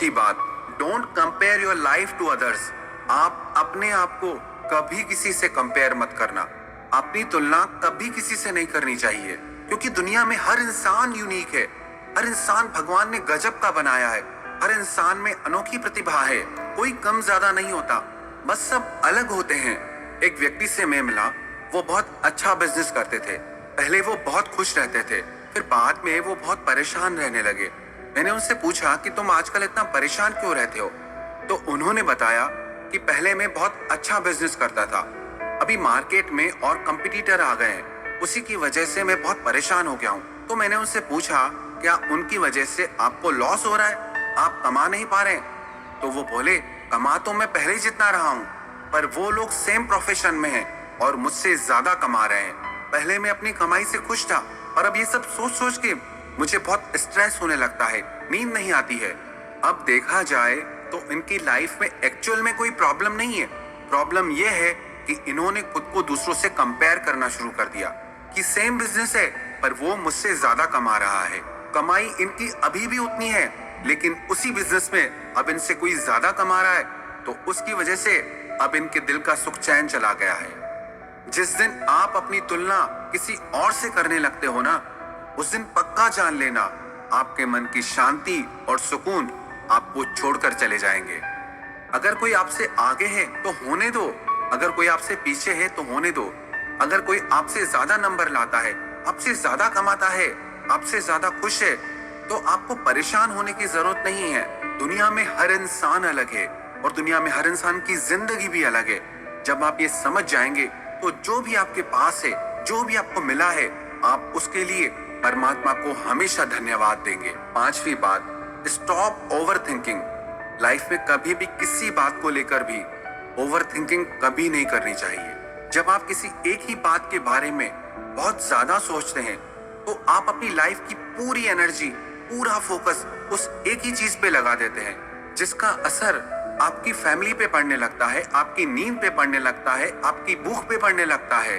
चौथी बात, don't compare your life to others. आप अपने आप को कभी किसी से कंपेयर मत करना। अपनी तुलना कभी किसी से नहीं करनी चाहिए, क्योंकि दुनिया में हर इंसान यूनिक है। हर इंसान भगवान ने गजब का बनाया है। हर इंसान में अनोखी प्रतिभा है। कोई कम ज्यादा नहीं होता, बस सब अलग होते हैं। एक व्यक्ति से मैं मिला, वो बहुत अच्छा बिजनेस करते थे। पहले वो बहुत खुश रहते थे, फिर बाद में वो बहुत परेशान रहने लगे। मैंने उनसे पूछा कि तुम आजकल इतना परेशान क्यों रहते हो? तो उन्होंने बताया कि पहले मैं बहुत अच्छा बिजनेस करता था, अभी मार्केट में और कंपटीटर आ गए हैं, उसी की वजह से मैं बहुत परेशान हो गया हूँ। तो मैंने उनसे पूछा, क्या उनकी वजह से आपको लॉस हो रहा है? आप कमा नहीं पा रहे? तो वो बोले, कमा तो मैं पहले जितना रहा हूँ, पर वो लोग सेम प्रोफेशन में हैं और मुझसे ज्यादा कमा रहे हैं। पहले मैं अपनी कमाई से खुश था, पर अब ये सब सोच सोच के मुझे बहुत स्ट्रेस होने लगता है, नींद नहीं आती है। अब देखा जाए तो इनकी लाइफ में एक्चुअल में कोई प्रॉब्लम नहीं है। प्रॉब्लम ये है कि इन्होंने खुद को दूसरों से कंपेयर करना शुरू कर दिया कि सेम बिजनेस है पर वो मुझसे ज्यादा कमा रहा है। कमाई इनकी अभी भी उतनी है, लेकिन उसी बिजनेस में अब इनसे कोई ज्यादा कमा रहा है, तो उसकी वजह से अब इनके दिल का सुख चैन चला गया है। जिस दिन आप अपनी तुलना किसी और से करने लगते हो ना, उस दिन पक्का जान लेना, आपके मन की शांति और सुकून आपको छोड़कर चले जाएंगे। अगर कोई आपसे आगे है तो होने दो, अगर कोई आपसे पीछे है तो होने दो। अगर कोई आपसे ज्यादा नंबर लाता है, आपसे ज्यादा कमाता है, आपसे ज्यादा खुश है, तो आपको परेशान होने की जरूरत नहीं है। दुनिया में हर इंसान अलग है और दुनिया में हर इंसान की जिंदगी भी अलग है। जब आप ये समझ जाएंगे तो जो भी आपके पास है, जो भी आपको मिला है, आप उसके लिए परमात्मा को हमेशा धन्यवाद देंगे। पांचवी बात, स्टॉप ओवर थिंकिंग। लाइफ में कभी भी किसी बात को लेकर भी ओवर थिंकिंग कभी नहीं करनी चाहिए। जब आप किसी एक ही बात के बारे में बहुत ज्यादा सोचते हैं, तो आप अपनी लाइफ की पूरी एनर्जी, पूरा फोकस उस एक ही चीज पे लगा देते हैं, जिसका असर आपकी फैमिली पे पड़ने लगता है, आपकी नींद पे पड़ने लगता है, आपकी भूख पे पड़ने लगता है,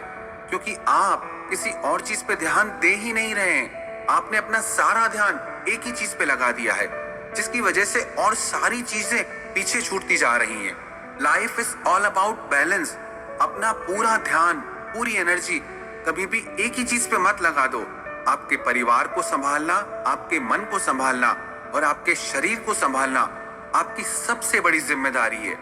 क्योंकि आप किसी और चीज पे ध्यान दे ही नहीं रहे हैं। आपने अपना सारा ध्यान एक ही चीज पे लगा दिया है, जिसकी वजह से और सारी चीजें पीछे छूटती जा रही हैं। Life is all about balance. अपना पूरा ध्यान, पूरी एनर्जी कभी भी एक ही चीज पे मत लगा दो। आपके परिवार को संभालना, आपके मन को संभालना और आपके शरीर को संभालना आपकी सबसे बड़ी जिम्मेदारी है,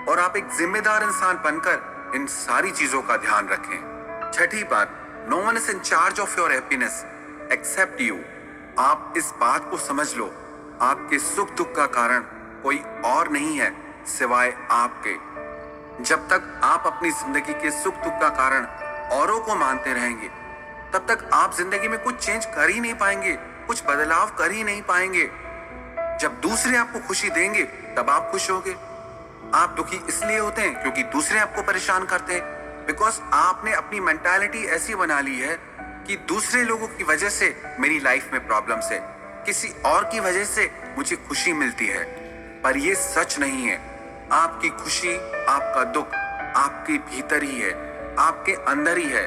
और आप एक जिम्मेदार इंसान बनकर इन सारी चीजों का ध्यान रखें। छठी बात, no one is in charge of your happiness except you. आप इस बात को समझ लो, आपके सुख दुख का कारण कोई और नहीं है सिवाय आपके। जब तक आप अपनी जिंदगी के सुख दुख का कारण औरों को मानते रहेंगे, तब तक आप जिंदगी में कुछ चेंज कर ही नहीं पाएंगे, कुछ बदलाव कर ही नहीं पाएंगे। जब दूसरे आपको खुशी देंगे तब आप खुश होगे। आप दुखी इसलिए होते हैं क्योंकि दूसरे आपको परेशान करते हैं, बिकॉज आपने अपनी मेंटालिटी ऐसी बना ली है कि दूसरे लोगों की वजह से मेरी लाइफ में प्रॉब्लम्स है, किसी और की वजह से मुझे खुशी मिलती है। पर ये सच नहीं है। आपकी खुशी, आपका दुख आपके भीतर ही है, आपके अंदर ही है।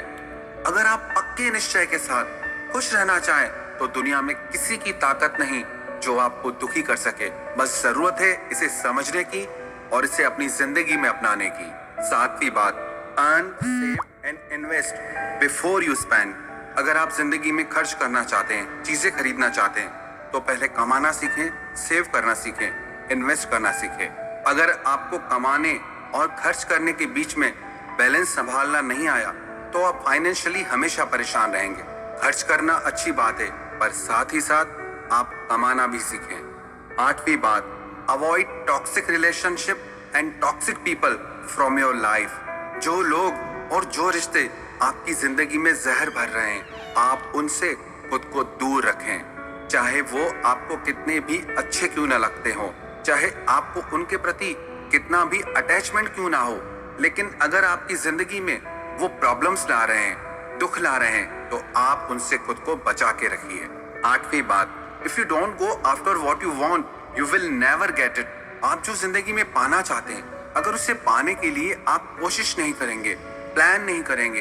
अगर आप पक्के निश्चय के साथ खुश रहना चाहें तो दुनिया में किसी की ताकत नहीं जो आपको दुखी कर सके। बस जरूरत है इसे समझने की और इसे अपनी जिंदगी में अपनाने की। सातवीं बात, earn, save and invest before you spend. अगर आप जिंदगी में खर्च करना चाहते हैं, चीजें खरीदना चाहते हैं, तो पहले कमाना सीखें, सेव करना सीखें, इन्वेस्ट करना सीखें। अगर आपको कमाने और खर्च करने के बीच में बैलेंस संभालना नहीं आया तो आप फाइनेंशियली हमेशा परेशान रहेंगे। खर्च करना अच्छी बात है, पर साथ ही साथ आप कमाना भी सीखें। आठवीं बात, avoid toxic relationship and toxic people from your life. जो लोग और जो रिश्ते आपकी जिंदगी में जहर भर रहे हैं, आप उनसे खुद को दूर रखें। चाहे वो आपको कितने भी अच्छे क्यों न लगते हो, चाहे आपको उनके प्रति कितना भी अटैचमेंट क्यों ना हो, लेकिन अगर आपकी जिंदगी में वो प्रॉब्लम्स ला रहे हैं, दुख ला रहे हैं, तो आप उनसे खुद को बचा के रखिए। आठवीं बात, if you don't go after what you want, you will never get it. आप जो जिंदगी में पाना चाहते हैं, अगर उसे पाने के लिए आप कोशिश नहीं करेंगे, प्लान नहीं करेंगे,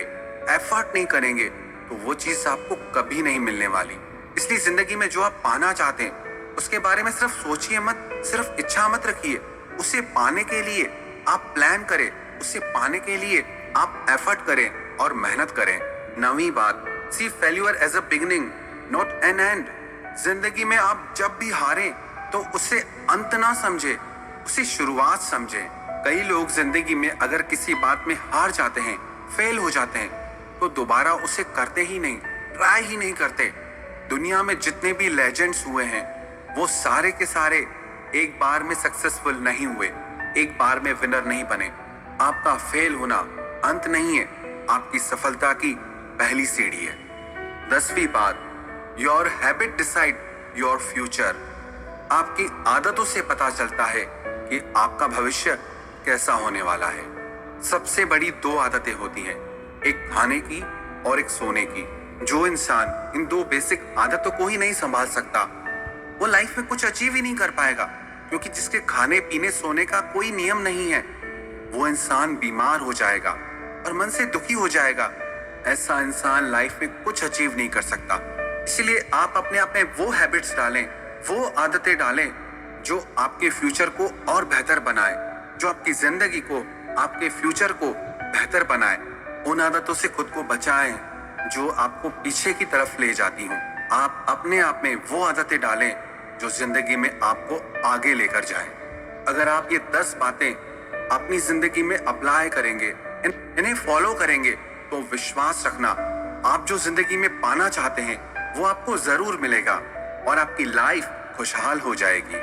एफर्ट नहीं करेंगे, तो वो चीज आपको कभी नहीं मिलने वाली। इसलिए जिंदगी में जो आप पाना चाहते हैं उसके बारे में सिर्फ सोचिए मत, सिर्फ इच्छा मत रखिए। उसे पाने के लिए आप प्लान करें, उसे पाने के लिए आप एफर्ट करें और मेहनत करें। नवीं बात, see failure as a beginning not an end. जिंदगी में आप जब भी हारें तो उसे अंत ना समझे, उसे शुरुआत समझे। कई लोग जिंदगी में अगर किसी बात में हार जाते हैं, फेल हो जाते हैं, तो दोबारा उसे करते ही नहीं, ट्राई ही नहीं करते। दुनिया में जितने भी लेजेंड्स हुए हैं वो सारे के सारे एक बार में सक्सेसफुल नहीं हुए, एक बार में विनर नहीं बने। आपका फेल होना अंत नहीं है, आपकी सफलता की पहली सीढ़ी है। 10वीं बात, your habit decide your future. आपकी आदतों से पता चलता है कि आपका भविष्य कैसा होने वाला है। सबसे बड़ी 2 आदतें होती हैं, एक खाने की और एक सोने की। जो इंसान इन 2 बेसिक आदतों को ही नहीं संभाल सकता वो लाइफ में कुछ अचीव ही नहीं कर पाएगा, क्योंकि जिसके खाने पीने सोने का कोई नियम नहीं है वो इंसान बीमार हो जाएगा और मन से दुखी हो जाएगा। ऐसा इंसान लाइफ में कुछ अचीव नहीं कर सकता। इसलिए आप अपने आप में वो हैबिट्स डालें, वो आदतें डालें जो आपके फ्यूचर को और बेहतर बनाए, जो आपकी जिंदगी को, आपके फ्यूचर को बेहतर बनाए। उन आदतों से खुद को बचाएं जो आपको पीछे की तरफ ले जाती हूँ। आप अपने आप में वो आदतें डालें जो जिंदगी में आपको आगे लेकर जाएं। अगर आप ये 10 बातें अपनी जिंदगी में अप्लाई करेंगे, इन्हें फॉलो करेंगे, तो विश्वास रखना आप जो जिंदगी में पाना चाहते हैं वो आपको जरूर मिलेगा और आपकी लाइफ खुशहाल हो जाएगी।